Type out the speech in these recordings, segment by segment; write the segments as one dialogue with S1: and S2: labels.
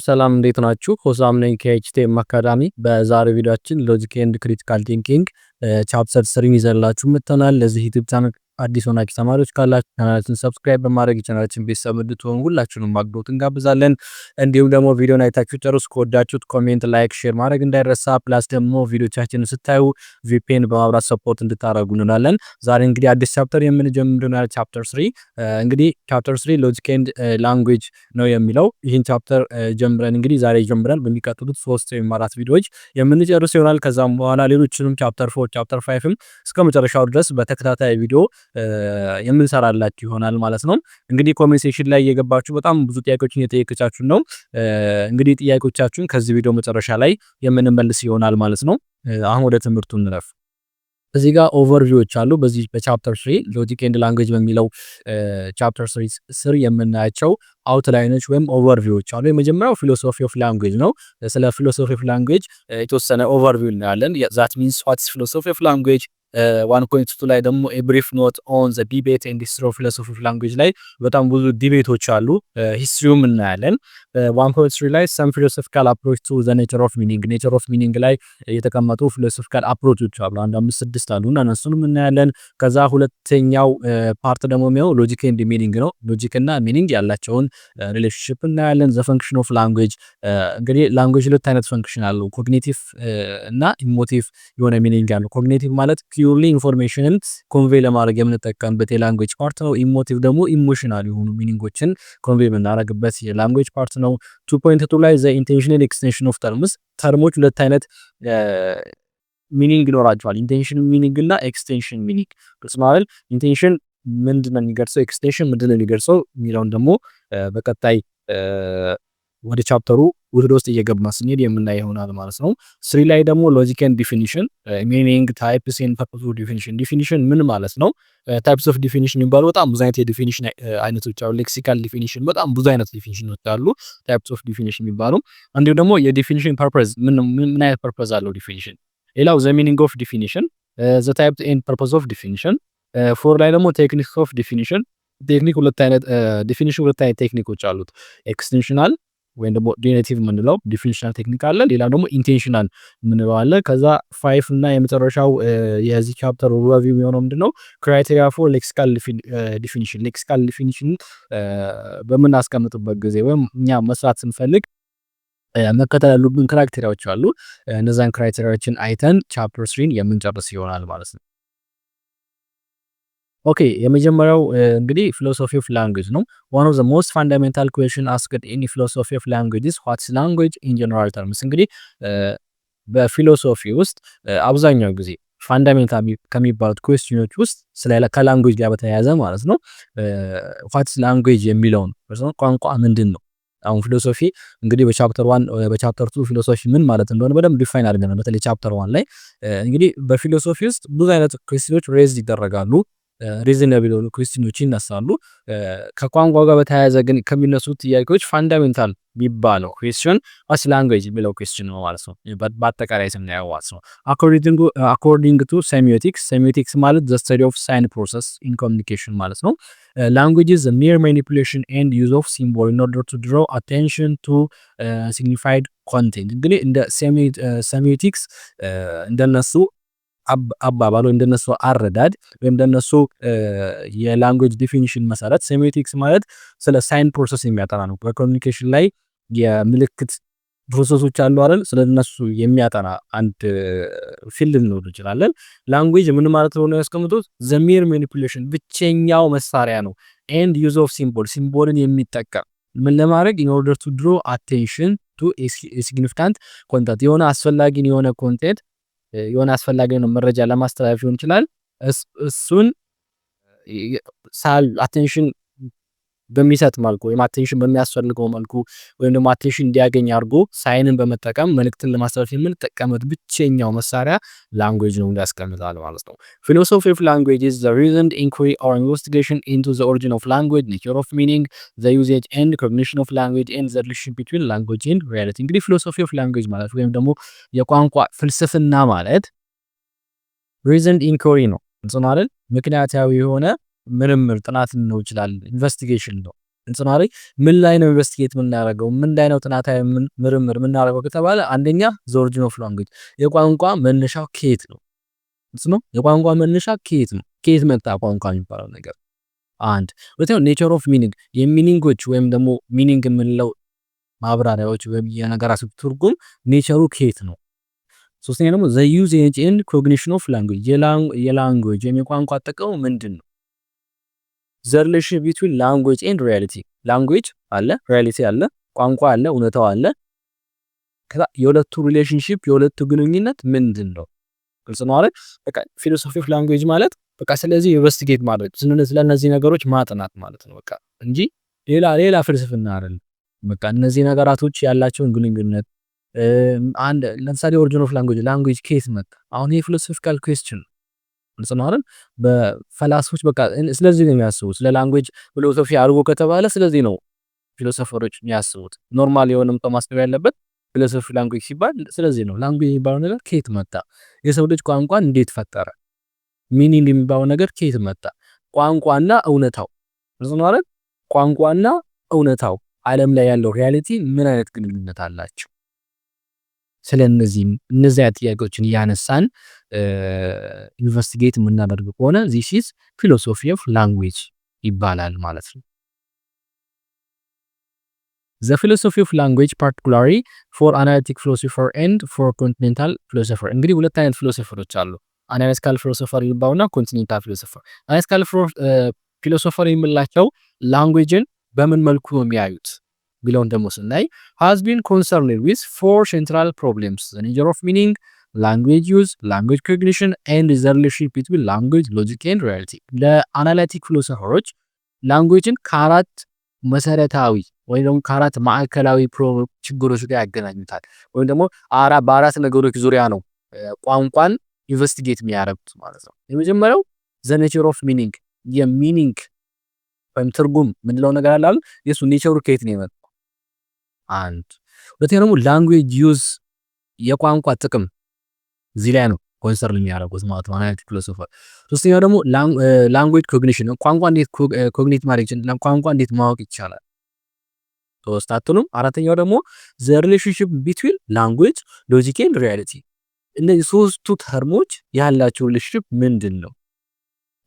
S1: ሰላም እንዴት ናችሁ? ሆሳም ነኝ ከኤችቲኤም አካዳሚ። በዛሬው ቪዲዮአችን ሎጂክ ኤንድ ክሪቲካል ቲንኪንግ ቻፕተር 3 ይዘላችሁ መጥተናል። ለዚህ ዩቲዩብ ቻናል አዲስ ሆናችሁ ተማሪዎች ካላችሁ ቻናላችንን ሰብስክራይብ በማድረግ የቻናላችን ቤተሰብ እንድትሆኑ ሁላችሁንም በአክብሮት እንጋብዛለን። እንዲሁም ደግሞ ቪዲዮን አይታችሁ ጨርሱ ከወዳችሁት ኮሜንት፣ ላይክ፣ ሼር ማድረግ እንዳይረሳ። ፕላስ ደግሞ ቪዲዮቻችንን ስታዩ ቪፒኤን በማብራት ሰፖርት እንድታደርጉ እንላለን። ዛሬ እንግዲህ አዲስ ቻፕተር የምንጀምረው ቻፕተር 3 እንግዲህ ቻፕተር 3 ሎጂክ ኤንድ ላንጉዌጅ ነው የሚለው። ይህን ቻፕተር ጀምረን እንግዲህ ዛሬ ጀምረን በሚቀጥሉት 3 ወይም 4 ቪዲዮዎች የምንጨርስ ይሆናል። ከዛም በኋላ ሌሎችንም ቻፕተር 4 ቻፕተር 5ም እስከ መጨረሻው ድረስ በተከታታይ ቪዲዮ የምንሰራላችሁ ይሆናል ማለት ነው። እንግዲህ ኮሜንት ሴክሽን ላይ እየገባችሁ በጣም ብዙ ጥያቄዎችን እየጠየቃችሁ ነው። እንግዲህ ጥያቄዎቻችሁን ከዚህ ቪዲዮ መጨረሻ ላይ የምንመልስ ይሆናል ማለት ነው። አሁን ወደ ትምህርቱ እንለፍ። እዚህ ጋር ኦቨርቪዎች አሉ። በዚህ በቻፕተር 3 ሎጂክ ኤንድ ላንጉዌጅ በሚለው ቻፕተር 3 ስር የምናያቸው አውትላይኖች ወይም ኦቨርቪዎች አሉ። የመጀመሪያው ፊሎሶፊ ኦፍ ላንጉዌጅ ነው። ስለ ፊሎሶፊ ኦፍ ላንጉዌጅ የተወሰነ ኦቨርቪው እናያለን። ዛት ሚንስ ዋትስ ፊሎሶፊ ኦፍ ላንጉዌጅ 1.2 ላይ ደግሞ a brief note on the debate and history of philosophy of language ላይ በጣም ብዙ ዲቤቶች አሉ። ሂስትሪውም እናያለን። 1.3 ላይ some philosophical approach to the nature of meaning ላይ የተቀመጡ philosophical approaches አሉ። አንድ 5-6 አሉና እነሱንም እናያለን። ከዛ ሁለተኛው ፓርት ደግሞ የሚሆነው ሎጂክ ኤንድ ሚኒንግ ነው። ሎጂክ እና ሚኒንግ ያላቸውን ሪሌሽንሺፕ እናያለን። the function of language እንግዲህ ላንጉዌጅ ሁለት አይነት ፈንክሽን አለው። ኮግኒቲቭ እና ኢሞቲቭ የሆነ ሚኒንግ አለው። ኮግኒቲቭ ማለት ፒውርሊ ኢንፎርሜሽንን ኮንቬይ ለማድረግ የምንጠቀምበት የላንጉዌጅ ፓርት ነው። ኢሞቲቭ ደግሞ ኢሞሽናል የሆኑ ሚኒንጎችን ኮንቬይ የምናደርግበት የላንጉዌጅ ፓርት ነው። 2.2 ላይ ዘ ኢንቴንሽናል ኤክስቴንሽን ኦፍ ተርሞች ሁለት አይነት ሚኒንግ ይኖራቸዋል። ኢንቴንሽን ሚኒንግ እና ኤክስቴንሽን ሚኒንግ ማለት ኢንቴንሽን ምንድነው የሚገልጸው፣ ኤክስቴንሽን ምንድነው የሚገልጸው የሚለውን ደግሞ በቀጣይ ወደ ቻፕተሩ ወደ ውስጥ እየገባ ስንሄድ የምናይ ይሆናል ማለት ነው። 3 ላይ ደግሞ ሎጂክ ኤንድ ዲፊኒሽን ሚኒንግ ታይፕስ ኤንድ ፐርፐስ ኦፍ ዲፊኒሽን። ዲፊኒሽን ምን ማለት ነው? ታይፕስ ኦፍ ዲፊኒሽን የሚባሉ በጣም ብዙ አይነት የዲፊኒሽን አይነቶች አሉ። ሌክሲካል ዲፊኒሽን በጣም ብዙ አይነት ዲፊኒሽኖች አሉ፣ ታይፕስ ኦፍ ዲፊኒሽን የሚባሉ። እንዲሁም ደግሞ የዲፊኒሽን ፐርፐስ ምን አይነት ፐርፐስ አለው ዲፊኒሽን። ሌላው ዘ ሚኒንግ ኦፍ ዲፊኒሽን፣ ዘ ታይፕስ ኤንድ ፐርፐስ ኦፍ ዲፊኒሽን። 4 ላይ ደግሞ ቴክኒክስ ኦፍ ዲፊኒሽን። ቴክኒክ ሁለት አይነት ዲፊኒሽን ሁለት አይነት ቴክኒኮች አሉት። ኤክስቴንሽናል ወይም ደግሞ ዲኔቲቭ የምንለው ዲፊኒሽናል ቴክኒክ አለ። ሌላ ደግሞ ኢንቴንሽናል የምንለው አለ። ከዛ 5 እና የመጨረሻው የዚህ ቻፕተር ኦቨርቪው የሚሆነው ምንድነው? ክራይቴሪያ ፎር ሌክሲካል ዲፊኒሽን። ሌክሲካል ዲፊኒሽን በምናስቀምጥበት ጊዜ ወይም እኛ መስራት ስንፈልግ መከተል ያሉብን ክራይቴሪያዎች አሉ። እነዛን ክራይቴሪያዎችን አይተን ቻፕተር 3 የምንጨርስ ይሆናል ማለት ነው። ኦኬ የመጀመሪያው እንግዲህ ፊሎሶፊ ኦፍ ላንጉዌጅ ነው። one of the most fundamental question asked in philosophy of language is what's language in general terms። እንግዲህ በፊሎሶፊ ውስጥ አብዛኛው ጊዜ ፋንዳሜንታል ከሚባሉት ኩዌስችኖች ውስጥ ስለ ከላንጉዌጅ ጋር በተያያዘ ማለት ነው what's language የሚለውን ቋንቋ ምንድን ነው። አሁን ፊሎሶፊ እንግዲህ በቻፕተር 1 በቻፕተር 2 ፊሎሶፊ ምን ማለት እንደሆነ በደንብ ዲፋይን አድርገናል። በተለይ ቻፕተር 1 ላይ እንግዲህ በፊሎሶፊ ውስጥ ብዙ አይነት ኩዌስችኖች ሬዝ ይደረጋሉ። ሪዝነብል የሆኑ ኩዌስችኖች ይነሳሉ። ከቋንቋ ጋር በተያያዘ ግን ከሚነሱት ጥያቄዎች ፋንዳሜንታል የሚባለው ኩዌስችን ዋትስ ላንጉዌጅ የሚለው ኩዌስችን ነው ማለት ነው። በአጠቃላይ ስናየው ማለት ነው። አኮርዲንግ ቱ ሴሚዮቲክስ ማለት ዘ ስተዲ ኦፍ ሳይን ፕሮሰስ ኢን ኮሚኒኬሽን ማለት ነው። ላንጉዌጅ ኢዝ ሚር ማኒፑሌሽን ኤንድ ዩዝ ኦፍ ሲምቦል ኢን ኦርደር ቱ ድሮ አቴንሽን ቱ ሲግኒፋይድ ኮንቴንት። እንግዲህ እንደ ሴሚዮቲክስ እንደነሱ አባባል ወይም እንደነሱ አረዳድ ወይም እንደነሱ የላንጉዌጅ ዲፊኒሽን መሰረት ሴሚዮቲክስ ማለት ስለ ሳይን ፕሮሰስ የሚያጠና ነው። በኮሚኒኬሽን ላይ የምልክት ፕሮሰሶች አሉ አይደል? ስለነሱ የሚያጠና አንድ ፊልድ ልንወድ እንችላለን። ላንጉዌጅ ምን ማለት ነው ያስቀምጡት? ዘ ሚር ማኒፑሌሽን ብቸኛው መሳሪያ ነው። ኤንድ ዩዝ ኦፍ ሲምቦልን የሚጠቀም ምን ለማድረግ ኢን ኦርደር ቱ ድሮ አቴንሽን ቱ ሲግኒፊካንት ኮንቴንት የሆነ አስፈላጊን የሆነ ኮንቴንት የሆነ አስፈላጊ ነው መረጃ ለማስተላለፍ ሊሆን ይችላል። እሱን አቴንሽን በሚሰጥ መልኩ ወይም አቴንሽን በሚያስፈልገው መልኩ ወይም ደግሞ አቴንሽን እንዲያገኝ አድርጎ ሳይንን በመጠቀም መልእክትን ለማስተላለፍ የምንጠቀምበት ብቸኛው መሳሪያ ላንጉዌጅ ነው ያስቀምጣል ማለት ነው። ፊሎሶፊ ኦፍ ላንጉዌጅ ኢዝ ዘ ሪዝንድ ኢንኩሪ ኦር ኢንቨስቲጌሽን ኢንቱ ዘ ኦሪጂን ኦፍ ላንጉዌጅ፣ ኔቸር ኦፍ ሚኒንግ፣ ዘ ዩዜጅ ኤንድ ኮግኒሽን ኦፍ ላንጉዌጅ ኤንድ ዘ ሪሌሽን ቢትዊን ላንጉዌጅ ኤንድ ሪያሊቲ። እንግዲህ ፊሎሶፊ ኦፍ ላንጉዌጅ ማለት ወይም ደግሞ የቋንቋ ፍልስፍና ማለት ሪዝንድ ኢንኩሪ ነው። እንጽናለን ምክንያታዊ የሆነ ምርምር ጥናት ነው ይችላል ኢንቨስቲጌሽን ነው እንጽናሪ ምን ላይ ነው ኢንቨስቲጌት የምናደርገው ምን ላይ ነው ጥናታዊ ምርምር የምናደርገው ከተባለ አንደኛ ዘ ኦሪጂን ኦፍ ላንጉዌጅ የቋንቋ መነሻው ከየት ነው ነው የቋንቋ መነሻ ከየት ነው ከየት መጣ ቋንቋ የሚባለው ነገር አንድ ሁለተኛው ኔቸር ኦፍ ሚኒንግ የሚኒንጎች ወይም ደግሞ ሚኒንግ የምንለው ማብራሪያዎች ወይም የነገራት ትርጉም ኔቸሩ ከየት ነው ሶስተኛ ደግሞ the usage and cognition of language የላንጉዌጅ የቋንቋ አጠቃቀሙ ምንድነው the relationship between language and reality language አለ reality አለ ቋንቋ አለ እውነታው አለ ከዛ የሁለቱ ሪሌሽንሺፕ የሁለቱ ግንኙነት ምንድነው ግልጽ ነው አይደል በቃ ፊሎሶፊ ኦፍ ላንጉዌጅ ማለት በቃ ስለዚህ ኢንቨስቲጌት ማድረግ ስለነዚህ ነገሮች ማጥናት ማለት ነው በቃ እንጂ ሌላ ፍልስፍና አይደለም በቃ እነዚህ ነገራቶች ያላቸውን ግንኙነት አንድ ለምሳሌ ኦሪጂን ኦፍ ላንጉዌጅ ከየት መጣ አሁን ይሄ ፊሎሶፊካል ኩዌስቸን ግልጽ ነው አይደል በፈላስፎች በቃ ስለዚህ ነው የሚያስቡት ስለ ላንጉዌጅ ፊሎሶፊ አድርጎ ከተባለ ስለዚህ ነው ፊሎሶፈሮች የሚያስቡት ኖርማል የሆነም ማስተዋል ያለበት ፊሎሶፊ ላንጉዌጅ ሲባል ስለዚህ ነው ላንጉዌጅ የሚባለው ነገር ከየት መጣ የሰው ልጅ ቋንቋን እንዴት ፈጠረ ሚኒንግ የሚባለው ነገር ከየት መጣ ቋንቋና እውነታው ግልጽ ነው አይደል ቋንቋና እውነታው ዓለም ላይ ያለው ሪያሊቲ ምን አይነት ግንኙነት አላቸው ስለነዚህ እነዚያ ጥያቄዎችን ያነሳን ኢንቨስቲጌት የምናደርግ ከሆነ this is philosophy of language ይባላል ማለት ነው the philosophy of language particularly for analytic philosopher and for continental philosopher እንግዲህ ሁለት አይነት ፊሎሶፈሮች አሉ analytical philosopher ይባውና continental philosopher analytical philosopher የሚላቸው ላንጉዌጅን በምን መልኩ ነው የሚያዩት ቢሎን ደግሞ ስናይ has been concerned with four central problems the nature of meaning language use language cognition and the relationship between language logic and reality ለአናሊቲክ ፊሎሶፈሮች ላንጉዌጅን ከአራት መሰረታዊ ወይ ደግሞ ከአራት ማዕከላዊ ችግሮች ጋር ያገናኙታል ወይ ደግሞ በአራት ነገሮች ዙሪያ ነው ቋንቋን ኢንቨስቲጌት የሚያደርጉት ማለት ነው የመጀመሪያው the nature of meaning የሚኒንግ ወይም ትርጉም ምንለው ነገር አለ የሱ ኔቸሩ ከየት ነው የመጣው አንድ ሁለተኛው ደግሞ ላንጉዌጅ ዩዝ የቋንቋ ጥቅም እዚህ ላይ ነው ኮንሰርን የሚያደርጉት ማለት ነው አናሊቲክ ፊሎሶፈር ሶስተኛው ደግሞ ላንጉዌጅ ኮግኒሽን ቋንቋ እንዴት ኮግኒት ማድረግ ይችላል ቋንቋ እንዴት ማወቅ ይቻላል ሶስታቱንም አራተኛው ደግሞ the relationship between language logic and reality እነዚህ ሶስቱ ተርሞች ያላቸው ሪሌሽንሺፕ ምንድነው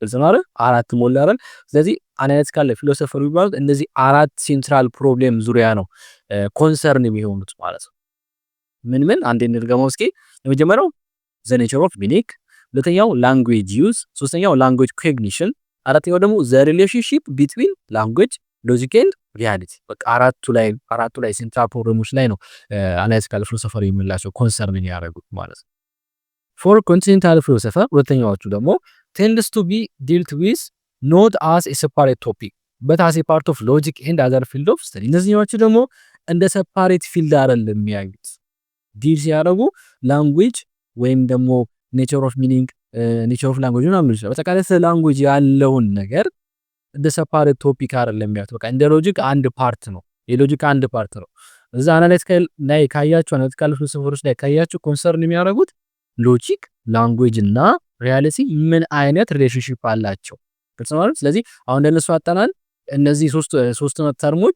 S1: ስለዚህ አራት ሞላራል ስለዚህ አናሊቲካል ፊሎሶፈር ይባላል እነዚህ አራት ሴንትራል ፕሮብሌም ዙሪያ ነው ኮንሰርን የሚሆኑት ማለት ነው ምን አንዴ እንድገመው እስኪ የመጀመሪያው the nature of meaning ሁለተኛው language use ሶስተኛው language cognition አራተኛው ደግሞ the relationship between language logic and reality በቃ አራቱ ላይ ሴንትራል ፕሮብሌሞች ላይ ነው አናሊቲካል ፊሎሶፈር የሚላቸው ኮንሰርን ያደርጉት ማለት ነው for continental philosopher ሁለተኛዎቹ ደግሞ tends to be dealt with not as a separate topic but as a part of logic and other field of study እነዚህኞቹ ደግሞ እንደ separate field አይደለም የሚያዩት ዲል ሲያደርጉ language ወይም ደግሞ nature of meaning nature of language ነው ማለት ነው በተቃራኒ ስለ language ያለውን ነገር እንደ separate topic አይደለም የሚያዩት በቃ እንደ ሎጂክ አንድ ፓርት ነው የሎጂክ አንድ ፓርት ነው እዛ አናሊቲካል ላይ ካያችሁ አናሊቲካል ፊሎሶፈሮች ላይ ካያችሁ ኮንሰርን የሚያደርጉት ሎጂክ ላንጉዌጅ እና ሪያሊቲ ምን አይነት ሪሌሽንሺፕ አላቸው ግልጽ ነው ስለዚህ አሁን እንደነሱ አጣናን እነዚህ ሶስት ተርሞች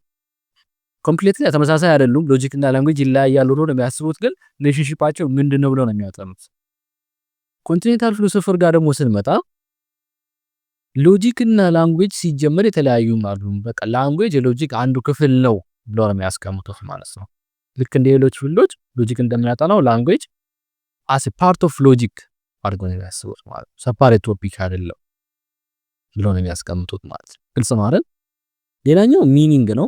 S1: ኮምፕሊትሊ ተመሳሳይ አይደሉም ሎጂክ እና ላንጉዌጅ ይለያያሉ ነው የሚያስቡት ግን ሪሌሽንሺፓቸው ምንድነው ብለው ነው የሚያጠኑት ኮንቲኔንታል ፊሎሶፈር ጋር ደግሞ ስንመጣ ሎጂክ እና ላንጉዌጅ ሲጀመር የተለያዩ ማለት ነው በቃ ላንጉዌጅ የሎጂክ አንዱ ክፍል ነው ብለው ነው የሚያስቀምጡት ማለት ነው ልክ እንደ ሌሎች ፊልዶች ሎጂክ እንደሚያጠናው ላንጉዌጅ as a part of logic አድርጎ ነው የሚያስቡት ማለት ነው separate topic አይደለም ብለው ነው የሚያስቀምጡት ማለት ነው ግልጽ ነው አይደል ሌላኛው ሚኒንግ ነው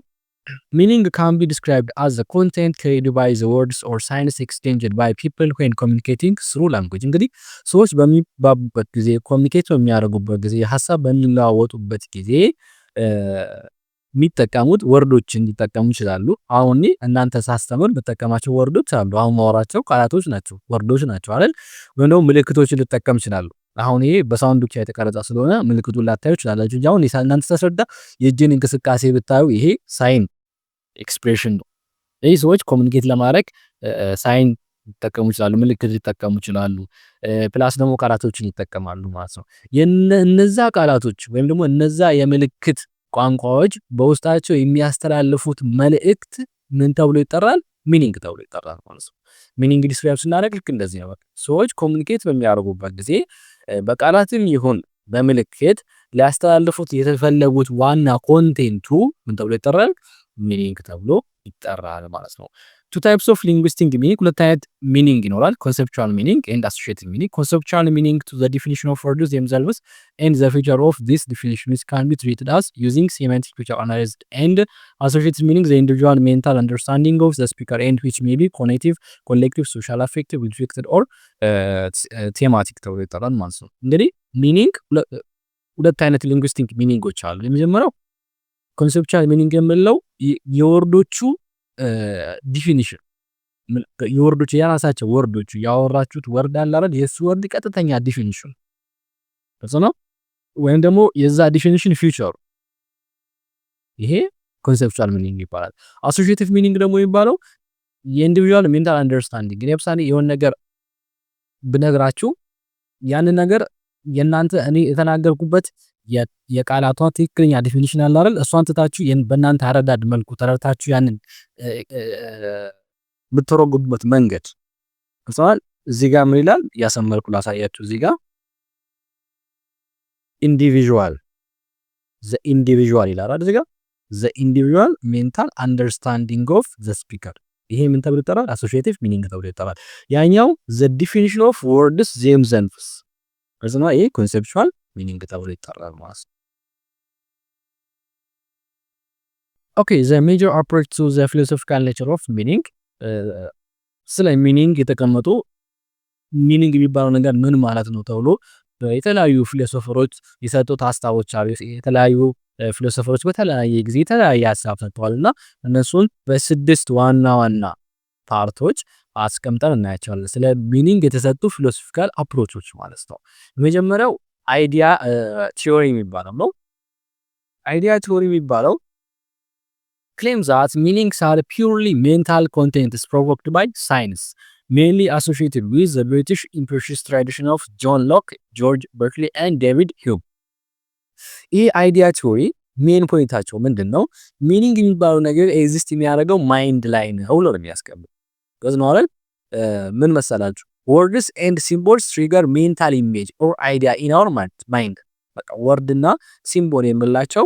S1: meaning can be described as the content created by the words or signs exchanged by people when communicating through language እንግዲህ ሰዎች በሚባቡበት ጊዜ ኮሚኒኬት በሚያደርጉበት ጊዜ ሐሳብ በሚለዋወጡበት ጊዜ የሚጠቀሙት ወርዶችን ሊጠቀሙ ይችላሉ አሁን እናንተ ሳስተምር በተጠቀማቸው ወርዶች አሉ አሁን ማወራቸው ቃላቶች ናቸው ወርዶች ናቸው አይደል ወይም ደግሞ ምልክቶችን ሊጠቀም ይችላሉ አሁን ይሄ በሳውንድ ብቻ የተቀረጸ ስለሆነ ምልክቱን ላታዩ ይችላልላችሁ አሁን እናንተ ተሰዳ የእጅን እንቅስቃሴ ብታዩ ይሄ ሳይን ኤክስፕሬሽን ነው ይሄ ሰዎች ኮሙኒኬት ለማድረግ ሳይን ሊጠቀሙ ይችላሉ፣ ምልክት ሊጠቀሙ ይችላሉ። ፕላስ ደግሞ ቃላቶችን ይጠቀማሉ ማለት ነው። እነዛ ቃላቶች ወይም ደግሞ እነዛ የምልክት ቋንቋዎች በውስጣቸው የሚያስተላልፉት መልእክት ምን ተብሎ ይጠራል? ሚኒንግ ተብሎ ይጠራል ማለት ነው። ሚኒንግ ዲስክራይብ ስናደርግ ልክ እንደዚህ ነው። ሰዎች ኮሙኒኬት በሚያደርጉበት ጊዜ በቃላትም ይሁን በምልክት ሊያስተላልፉት የተፈለጉት ዋና ኮንቴንቱ ምን ተብሎ ይጠራል? ሚኒንግ ተብሎ ይጠራል ማለት ነው። two types of linguistic meaning ሁለት አይነት ሚኒንግ ይኖራል። conceptual meaning and associative meaning. Conceptual meaning to the definition of words themselves and the feature of this definition can be treated as using semantic feature analysis, and associative meaning the individual mental understanding of the speaker and which may be cognitive, collective, social, affective, reflected or thematic ተብሎ ይጠራል ማለት ነው። እንግዲህ ሚኒንግ ሁለት አይነት ሊንጉስቲክ ሚኒንጎች አሉ። የመጀመሪያው ኮንሴፕቹዋል ሚኒንግ የምንለው የወርዶቹ ዲፊኒሽን የወርዶቹ የራሳቸው ወርዶቹ ያወራችሁት ወርድ አለ አይደል? የሱ ወርድ ቀጥተኛ ዲፊኒሽን ነው፣ ወይም ደግሞ የዛ ዲፊኒሽን ፊውቸር፣ ይሄ ኮንሴፕቹዋል ሚኒንግ ይባላል። አሶሺዬቲቭ ሚኒንግ ደግሞ የሚባለው የኢንዲቪጁዋል ሜንታል አንደርስታንዲንግ። ለምሳሌ የሆነ ነገር ብነግራችሁ ያንን ነገር የናንተ እኔ የተናገርኩበት የቃላቷ ትክክለኛ ዲፊኒሽን አለ አይደል? እሷን ትታችሁ በእናንተ አረዳድ መልኩ ተረድታችሁ ያንን የምትተረጉሙበት መንገድ እንኳን እዚህ ጋር ምን ይላል ያሰመርኩ ላሳያችሁ። እዚህ ጋር ኢንዲቪጁዋል ኢንዲቪጁዋል ይላል አይደል? እዚህ ጋር ኢንዲቪጁዋል ሜንታል አንደርስታንዲንግ ኦፍ ዘ ስፒከር። ይሄ ምን ተብሎ ይጠራል? አሶሺዬቲቭ ሚኒንግ ተብሎ ይጠራል። ያኛው ዲፊኒሽን ኦፍ ወርድስ ዘምሰልቭስ እርዝና ይሄ ኮንሴፕቹዋል ሚኒንግ ተብሎ ይጠራል ማለት ነው። ኦኬ ዘ ሜጀር አፕሮች ቱ ዘ ፊሎሶፊካል ኔቸር ኦፍ ሚኒንግ። ስለ ሚኒንግ የተቀመጡ ሚኒንግ የሚባለው ነገር ምን ማለት ነው ተብሎ የተለያዩ ፊሎሶፈሮች የሰጡት ሀሳቦች አሉ። የተለያዩ ፊሎሶፈሮች በተለያየ ጊዜ የተለያየ ሀሳብ ሰጥተዋልና እነሱን በስድስት ዋና ዋና ፓርቶች አስቀምጠን እናያቸዋለን። ስለ ሚኒንግ የተሰጡ ፊሎሶፊካል አፕሮቾች ማለት ነው። የመጀመሪያው አይዲያ ቲዮሪ የሚባለው ነው። አይዲያ ቲዮሪ የሚባለው claims that meanings are purely mental contents provoked by science, mainly associated with the British empiricist tradition of John Locke, George Berkeley and David Hume. ይህ አይዲያ ቲዮሪ ሜን ፖይንታቸው ምንድነው? ሚኒንግ የሚባለው ነገር ኤግዚስት የሚያደርገው ማይንድ ላይ ነው ብሎ ነው የሚያስቀምጥ። ገዝነው አይደል? ምን መሰላችሁ? words and symbols trigger mental image or idea in our mind. በቃ ወርድ እና ሲምቦል የምላቸው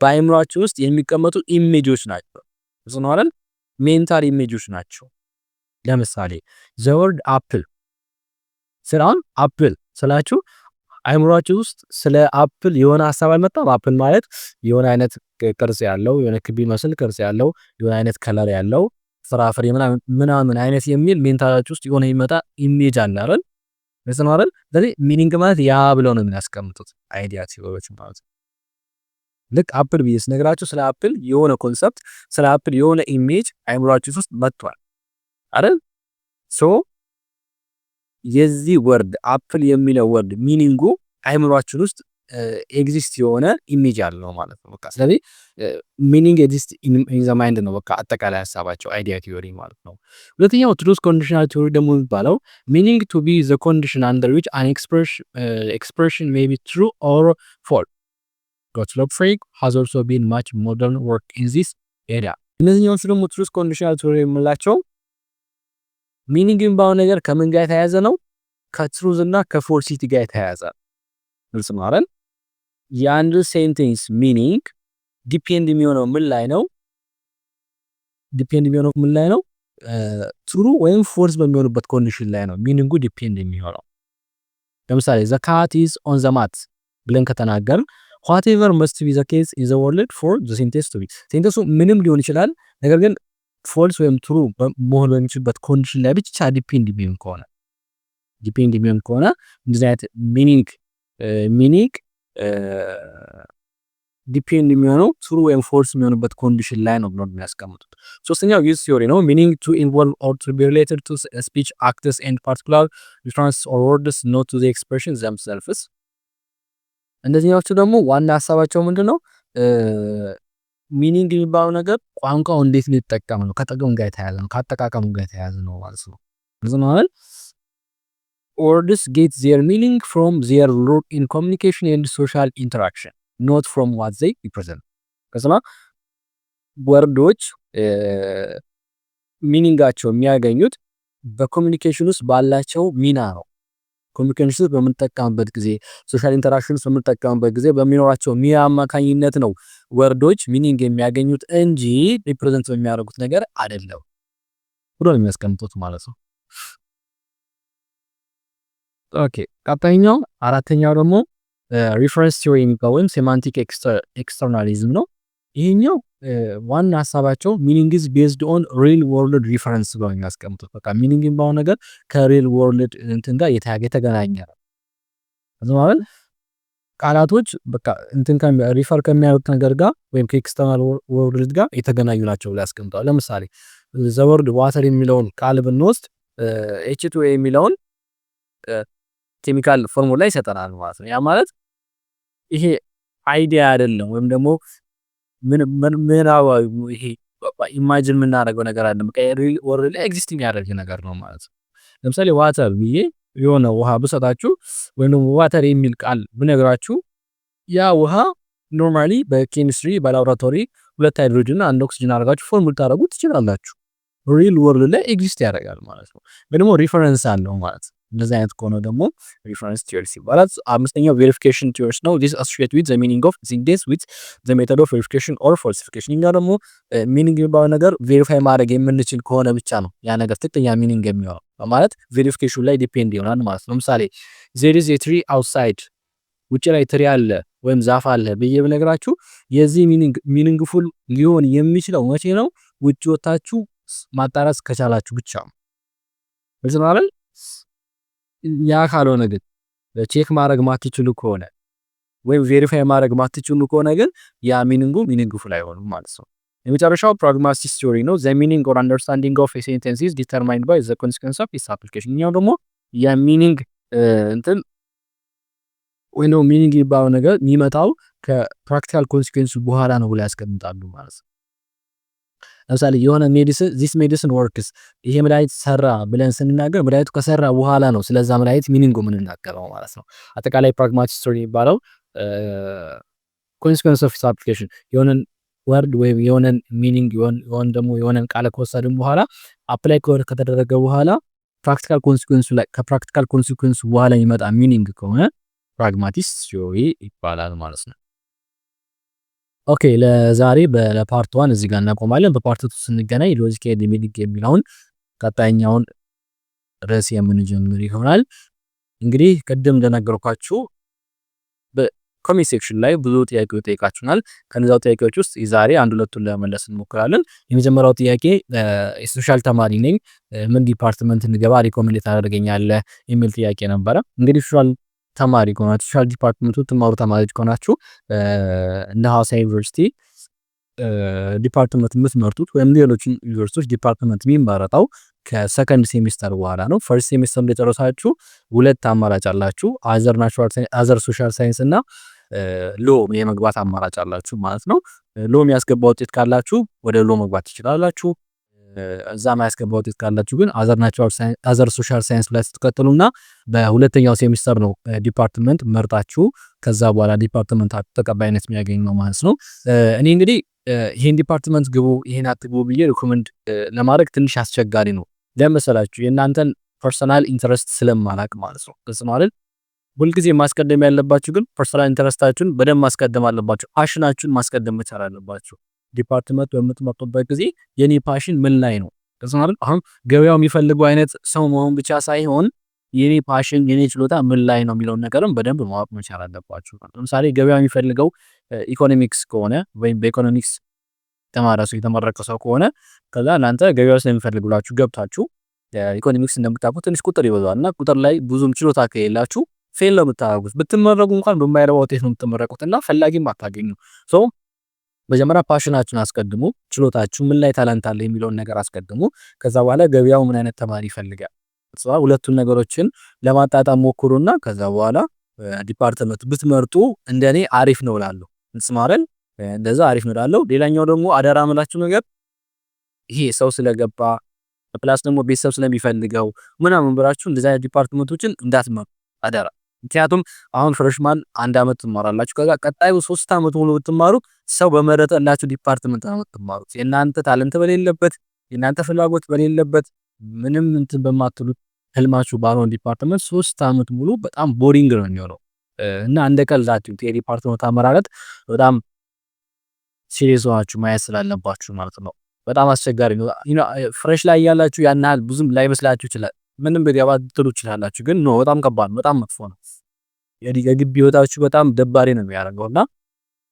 S1: በአይምሮአችን ውስጥ የሚቀመጡ ኢሜጆች ናቸው። ገዝነው አይደል? ሜንታል ኢሜጆች ናቸው። ለምሳሌ the word apple ስራን አፕል ስላችሁ አይምሮአችን ውስጥ ስለ አፕል የሆነ ሐሳብ አልመጣም። አፕል ማለት የሆነ አይነት ቅርጽ ያለው የሆነ ክብ መስል ቅርጽ ያለው የሆነ አይነት ከለር ያለው ፍራፍሬ ምናምን አይነት የሚል ሜንታላችሁ ውስጥ የሆነ ይመጣ ኢሜጅ አለ አይደል? ነው አይደል? ስለዚህ ሚኒንግ ማለት ያ ብለው ነው የሚያስቀምጡት አይዲያ ቲዮሪዎች ማለት ነው። ልክ አፕል ቢስ ነግራችሁ ስለ አፕል የሆነ ኮንሰፕት ስለ አፕል የሆነ ኢሜጅ አይምሮአችሁ ውስጥ መጥቷል አይደል? ሶ የዚህ ወርድ አፕል የሚለው ወርድ ሚኒንጉ አይምሮአችን ውስጥ ኤግዚስት የሆነ ኢሜጅ አለው ማለት ነው። በቃ ስለዚህ ሚኒንግ ኤግዚስት ኢን ዘ ማይንድ ነው በቃ አጠቃላይ ሐሳባቸው አይዲያ ቲዮሪ ማለት ነው። ሁለተኛው ትሩዝ ኮንዲሽናል ቲዮሪ ደግሞ የሚባለው ሚኒንግ ቱ ቢ ዘ ኮንዲሽን አንደር ዊች አን ኤክስፕሬሽን ሜይ ቢ ትሩ ኦር ፎልስ። ጎትሎብ ፍሬግ ሃዝ ኦልሶ ቢን ማች ሞደርን ወርክ ኢን ዚስ ኤሪያ። እነዚህኞቹ ደግሞ ትሩዝ ኮንዲሽናል ቲዮሪ የምላቸው ሚኒንግ የሚባለው ነገር ከምን ጋር የተያያዘ ነው? ከትሩዝ እና ከፎልሲቲ ጋር የተያያዘ ግልጽ ነው አይደል? የአንድ ሴንቴንስ ሚኒንግ ዲፔንድ የሚሆነው ምን ላይ ነው? ትሩ ወይም ፎልስ በሚሆኑበት ኮንዲሽን ላይ ነው ሚኒንጉ ዲፔንድ የሚሆነው። ለምሳሌ ዘ ካት ኢዝ ኦን ዘ ማት ብለን ከተናገርን whatever must be the case in the world for the sentence to be ሴንቴንሱ ምንም ሊሆን ይችላል፣ ነገር ግን ፎልስ ወይም ትሩ መሆን በሚችልበት ኮንዲሽን ላይ ብቻ ዲፔንድ የሚሆን ከሆነ እንደዚህ አይነት ሚኒንግ ዲፔንድ የሚሆነው ትሩ ወይም ፎልስ የሚሆንበት ኮንዲሽን ላይ ነው ብሎ የሚያስቀምጡት። ሶስተኛው ዩዝ ቲዮሪ ነው። ሚኒንግ ቱ ኢንቮልቭ ኦር ቱ ቢ ሪሌትድ ቱ ስፒች አክትስ ኤንድ ፓርቲኩላር ሪፈረንስ ኦር ወርድስ ኖት ቱ ዘ ኤክስፕሬሽን ዘምሰልፍስ። እንደዚህኛዎቹ ደግሞ ዋና ሀሳባቸው ምንድነው? ሚኒንግ የሚባለው ነገር ቋንቋው እንዴት ሊጠቀም ነው፣ ከጥቅም ጋር የተያያዘ ነው፣ ከአጠቃቀሙ ጋር የተያያዘ ነው ማለት ነው። ማለት words get their meaning from their role in communication and social interaction, not from what they represent. ከስማ ወርዶች ሚኒንጋቸው የሚያገኙት በኮሚኒኬሽን ውስጥ ባላቸው ሚና ነው። ኮሚኒኬሽን ውስጥ በምንጠቀምበት ጊዜ፣ ሶሻል ኢንተራክሽን ውስጥ በምንጠቀምበት ጊዜ በሚኖራቸው ሚና አማካኝነት ነው ወርዶች ሚኒንግ የሚያገኙት እንጂ ሪፕሬዘንት በሚያደርጉት ነገር አይደለም ብሎ ነው የሚያስቀምጡት ማለት ነው። ኦኬ ቀጣይኛው አራተኛው ደግሞ ሪፈረንስ ቲዮሪ የሚባለው ወይም ሴማንቲክ ኤክስተርናሊዝም ነው። ይሄኛው ዋና ሐሳባቸው ሚኒንግ ኢዝ ቤዝድ ኦን ሪል ወርልድ ሪፈረንስ ብለው የሚያስቀምጡት በቃ ሚኒንግ የሚባለው ነገር ከሪል ወርልድ እንትን ጋር የተገናኘ ነው። ማለት ቃላቶች በቃ እንትን ሪፈር ከሚያዩት ነገር ጋር ወይም ከኤክስተርናል ወርልድ ጋር የተገናኙ ናቸው ብለው ያስቀምጣሉ። ለምሳሌ ዘ ወርድ ዋተር የሚለውን ቃል ብንወስድ H2M የሚለውን ኬሚካል ፎርሙላ ይሰጠናል ማለት ነው። ያ ማለት ይሄ አይዲያ አይደለም ወይም ደግሞ ምናባዊ ይሄ ኢማጂን የምናደርገው ነገር አይደለም። በቃ ሪል ወርልድ ላይ ኤግዚስት የሚያደርግ ነገር ነው ማለት ነው። ለምሳሌ ዋተር ብዬ የሆነ ውሃ ብሰጣችሁ ወይም ደግሞ ዋተር የሚል ቃል ብነግራችሁ ያ ውሃ ኖርማሊ በኬሚስትሪ በላቦራቶሪ 2 ሃይድሮጅን እና 1 ኦክሲጅን አድርጋችሁ ፎርሙላ ታደርጉት ትችላላችሁ። ሪል ወርልድ ላይ ኤግዚስት ያደርጋል ማለት ነው። ደግሞ ሪፈረንስ አለው ማለት ነው። እንደዚህ አይነት ከሆነ ደግሞ ሪፈረንስ ቲዮሪስ ይባላል። አምስተኛው ቬሪፊኬሽን ቲዮሪስ ነው። this associate with the meaning of sentence with the method of verification or falsification። እኛ ደግሞ ሚኒንግ የሚባለው ነገር ቬሪፋይ ማድረግ የምንችል ከሆነ ብቻ ነው ያ ነገር ትክክለኛ ሚኒንግ የሚሆነው ማለት ቬሪፊኬሽን ላይ ዲፔንድ ይሆናል ማለት ነው። ለምሳሌ there is a tree outside ውጭ ላይ ትሪ አለ ወይም ዛፍ አለ ብዬ ብነግራችሁ የዚህ ሚኒንግ ፉል ሊሆን የሚችለው መቼ ነው? ውጭ ወጣችሁ ማጣራት ከቻላችሁ ብቻ ነው። ስለዚህ ማለት ያ ካልሆነ ግን ቼክ ማድረግ ማትችሉ ከሆነ ወይም ቬሪፋይ ማድረግ ማትችሉ ከሆነ ግን ያ ሚኒንግ ፉል አይሆንም ማለት ነው። የመጨረሻው ፕራግማቲክ ቲዮሪ ነው። the meaning or understanding of a sentence is determined by the consequence of its application። እኛው ደግሞ የሚኒንግ እንትን ወይ ነው ሚኒንግ የሚባለው ነገር የሚመጣው ከፕራክቲካል ኮንሲኩዌንስ በኋላ ነው ብለው ያስቀምጣሉ ማለት ነው። ለምሳሌ የሆነ ሜዲሲን this medicine works ይሄ መድኃኒት ሰራ ብለን ስንናገር መድኃኒቱ ከሰራ በኋላ ነው ስለዛ መድኃኒት ሚኒንጉ ምን እናቀረው ማለት ነው። አጠቃላይ ፕራግማቲክ ቲዮሪ የሚባለው consequence of its application የሆነን ወርድ ወይ የሆነን ሚኒንግ ደግሞ የሆነን ቃል ከወሰድን በኋላ አፕላይ ከተደረገ በኋላ ፕራክቲካል ኮንሲኩዌንሱ ላይ ከፕራክቲካል ኮንሲኩዌንሱ በኋላ የሚመጣ ሚኒንግ ከሆነ ፕራግማቲክ ቲዮሪ ይባላል ማለት ነው። ኦኬ ለዛሬ በፓርት 1 እዚህ ጋር እናቆማለን። በፓርት 2 ስንገናኝ ሎጂክ ኤንድ ሚኒንግ የሚለውን ቀጣይኛውን ርዕስ የምንጀምር ይሆናል። እንግዲህ ቅድም እንደነገርኳችሁ በኮሜንት ሴክሽን ላይ ብዙ ጥያቄዎች ጠይቃችሁናል። ከነዛው ጥያቄዎች ውስጥ ዛሬ አንድ ሁለቱን ለመመለስ እንሞክራለን። የመጀመሪያው ጥያቄ የሶሻል ተማሪ ነኝ ምን ዲፓርትመንት እንገባ ሪኮሜንድ ታደርገኛለህ የሚል ጥያቄ ነበረ። እንግዲህ ሶሻል ተማሪ ከሆናችሁ ሶሻል ዲፓርትመንቱ ትማሩ ተማሪዎች ከሆናችሁ እንደ ሐዋሳ ዩኒቨርሲቲ ዲፓርትመንት የምትመርጡት ወይም ሌሎች ዩኒቨርሲቲዎች ዲፓርትመንት የሚመረጠው ከሰከንድ ሴሚስተር በኋላ ነው። ፈርስት ሴሚስተር እንደጨረሳችሁ ሁለት አማራጭ አላችሁ። አዘር ሶሻል ሳይንስ እና ሎ የመግባት አማራጭ አላችሁ ማለት ነው። ሎ የሚያስገባ ውጤት ካላችሁ ወደ ሎ መግባት ትችላላችሁ። እዛ ማያስገባ ውጤት ካላችሁ ግን አዘር ሶሻል ሳይንስ ላይ ትከተሉና በሁለተኛው ሴሚስተር ነው ዲፓርትመንት መርጣችሁ ከዛ በኋላ ዲፓርትመንት ተቀባይነት የሚያገኝ ነው ማለት ነው። እኔ እንግዲህ ይሄን ዲፓርትመንት ግቡ ይሄን አትግቡ ብዬ ሪኮመንድ ለማድረግ ትንሽ አስቸጋሪ ነው። ለምሳላችሁ የእናንተን ፐርሰናል ኢንተረስት ስለማላቅ ማለት ነው። ግልጽ ነው አይደል? ሁልጊዜ ማስቀደም ያለባችሁ ግን ፐርሰናል ኢንተረስታችሁን በደንብ ማስቀደም አለባችሁ። ፓሽናችሁን ማስቀደም መቻል አለባችሁ። ዲፓርትመንት በምትመርጡበት ጊዜ የኔ ፓሽን ምን ላይ ነው? ግልጽ ነው አይደል? አሁን ገበያው የሚፈልገው አይነት ሰው መሆን ብቻ ሳይሆን የኔ ፓሽን የኔ ችሎታ ምን ላይ ነው የሚለውን ነገርም በደንብ ማወቅ መቻል አለባችሁ። ለምሳሌ ገበያው የሚፈልገው ኢኮኖሚክስ ከሆነ ወይም በኢኮኖሚክስ ተማራ ሰው የተመረቀ ሰው ከሆነ ከዛ እናንተ ገበያው ስለሚፈልጉላችሁ ገብታችሁ ኢኮኖሚክስ እንደምታውቁት ትንሽ ቁጥር ይበዛልና ቁጥር ላይ ብዙም ችሎታ ከሌላችሁ ፌል ነው የምታደርጉት። ብትመረቁ እንኳን በማይረባ ውጤት ነው የምትመረቁትና ፈላጊም አታገኙ። ሶ መጀመሪያ ፓሽናችሁን አስቀድሙ። ችሎታችሁ ምን ላይ ታላንት አለ የሚለውን ነገር አስቀድሙ። ከዛ በኋላ ገበያው ምን አይነት ተማሪ ይፈልጋል ሁለቱን ነገሮችን ለማጣጣም ሞክሩና ከዛ በኋላ ዲፓርትመንት ብትመርጡ እንደኔ አሪፍ ነው እላለሁ። እንስማረን እንደዛ አሪፍ ነው እላለሁ። ሌላኛው ደግሞ አደራ የምላችሁ ነገር ይሄ ሰው ስለገባ ፕላስ ደግሞ ቤተሰብ ስለሚፈልገው ምናምን ብላችሁ እንደዚህ አይነት ዲፓርትመንቶችን እንዳትመሩ አደራ። ምክንያቱም አሁን ፍሬሽማን 1 አመት ትማራላችሁ። ከዛ ቀጣዩ 3 አመት ሙሉ ብትማሩ ሰው በመረጠላችሁ ዲፓርትመንት ነው የምትማሩት። የእናንተ ታለንት በሌለበት የእናንተ ፍላጎት በሌለበት ምንም እንትን በማትሉት ህልማችሁ ባልሆነ ዲፓርትመንት 3 አመት ሙሉ በጣም ቦሪንግ ነው የሚሆነው እና እንደ ቀልድ አትዩት። የዲፓርትመንት አመራረጥ በጣም ሲሪየስ ሆናችሁ ማየት ስላለባችሁ ማለት ነው። በጣም አስቸጋሪ ነው። ፍሬሽ ላይ ያላችሁ ያን ያህል ብዙም ላይመስላችሁ ይችላል። ምንም ቢገባ ትሉ ይችላላችሁ፣ ግን ነው በጣም ከባድ ነው፣ በጣም መጥፎ ነው። የግቢ ህይወታችሁ በጣም ደባሪ ነው የሚያደርገውና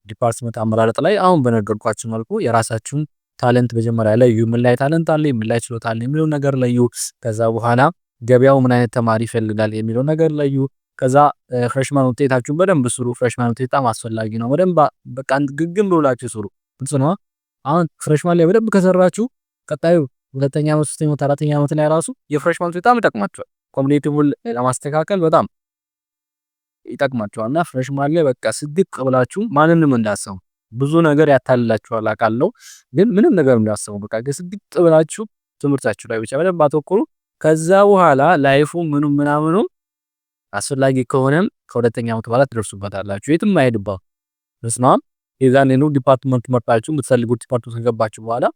S1: ዲፓርትመንት አመራረጥ ላይ አሁን በነገርኳችሁ መልኩ የራሳችሁን ታለንት መጀመሪያ ላይ ምን ላይ ታለንት አለ ምን ላይ ችሎታ አለ የሚለው ነገር ለዩ። ከዛ በኋላ ገበያው ምን አይነት ተማሪ ይፈልጋል የሚለው ነገር ለዩ። ከዛ ፍሬሽማን ውጤታችሁን በደንብ ስሩ። ፍሬሽማን ውጤት በጣም አስፈላጊ ነው። በደንብ በቃ ግግም ብላችሁ ስሩ። ግልጽ ነው። አሁን ፍሬሽማን ላይ በደንብ ከሰራችሁ ቀጣዩ ሁለተኛ ዓመት ሶስተኛ ዓመት አራተኛ ዓመት ላይ ራሱ የፍሬሽማን ውጤት በጣም ይጠቅማችኋል። ኮሚኒቲውን ለማስተካከል በጣም ይጠቅማችኋልና ፍሬሽማን ላይ በቃ ስድቅ ብላችሁ ማንንም እንዳሰሙ ብዙ ነገር ያታልላችኋል አውቃለሁ፣ ግን ምንም ነገር እንዳሰሙ በቃ ስድቅ ብላችሁ ትምህርታችሁ ላይ ብቻ በደንብ አተኩሩ። ከዛ በኋላ ላይፉ ምናምኑ አስፈላጊ ከሆነም ከሁለተኛ ዓመት በኋላ ትደርሱበታላችሁ። የትም አይሄድባችሁ። መስማም የዛኔ ነው ዲፓርትመንት መርጣችሁ የምትፈልጉት ዲፓርትመንት ከገባችሁ በኋላ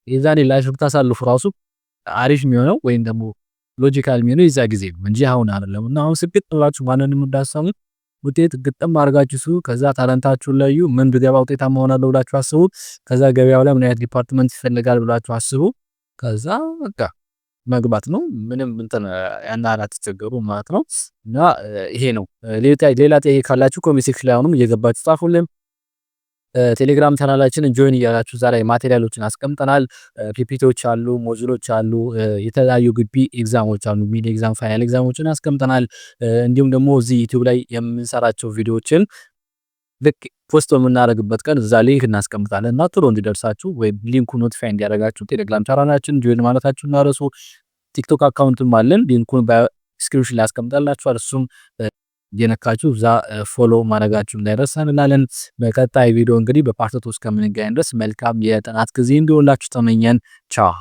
S1: የዛኔ ላይፍ ብታሳልፉ ራሱ አሪፍ የሚሆነው ወይም ደግሞ ሎጂካል የሚሆነው የዛ ጊዜ ነው እንጂ አሁን አይደለም። እና አሁን ስግጥ ብላችሁ ማንንም እንዳሰሙ ውጤት ግጥም አድርጋችሁ ስሩ። ከዛ ታለንታችሁን ለዩ። ምን ብገባ ውጤታማ እሆናለሁ ብላችሁ አስቡ። ከዛ ገበያው ላይ ምን አይነት ዲፓርትመንት ይፈልጋል ብላችሁ አስቡ። ከዛ በቃ መግባት ነው። ምንም እንትን ያና አትቸገሩ ማለት ነው። እና ይሄ ነው። ሌላ ጥያቄ ካላችሁ ኮሜንት ሴክሽን ላይ አሁንም እየገባችሁ ጻፉልን። ቴሌግራም ቻናላችንን ጆይን እያላችሁ እዛ ላይ ማቴሪያሎችን አስቀምጠናል። ፒፒቲዎች አሉ፣ ሞጁሎች አሉ፣ የተለያዩ ግቢ ኤግዛሞች አሉ፣ ሚድ ኤግዛም፣ ፋይናል ኤግዛሞችን አስቀምጠናል። እንዲሁም ደግሞ እዚህ ዩቲዩብ ላይ የምንሰራቸው ቪዲዮዎችን ልክ ፖስት በምናደርግበት ቀን እዛ ሊንክ እናስቀምጣለን እና ቶሎ እንዲደርሳችሁ ወይም ሊንኩ ኖቲፋይ እንዲያደርጋችሁ ቴሌግራም ቻናላችን ጆይን ማለታችሁ እንዳረሱ። ቲክቶክ አካውንትም አለን፣ ሊንኩን በዲስክሪፕሽን ላይ አስቀምጣላችኋል። እሱም የነካችሁ እዛ ፎሎ ማድረጋችሁ እንዳይረሳ እንላለን። በቀጣይ ቪዲዮ እንግዲህ በፓርት 3 እስከምንገናኝ ድረስ መልካም የጥናት ጊዜ እንዲሆንላችሁ ተመኘን። ቻው።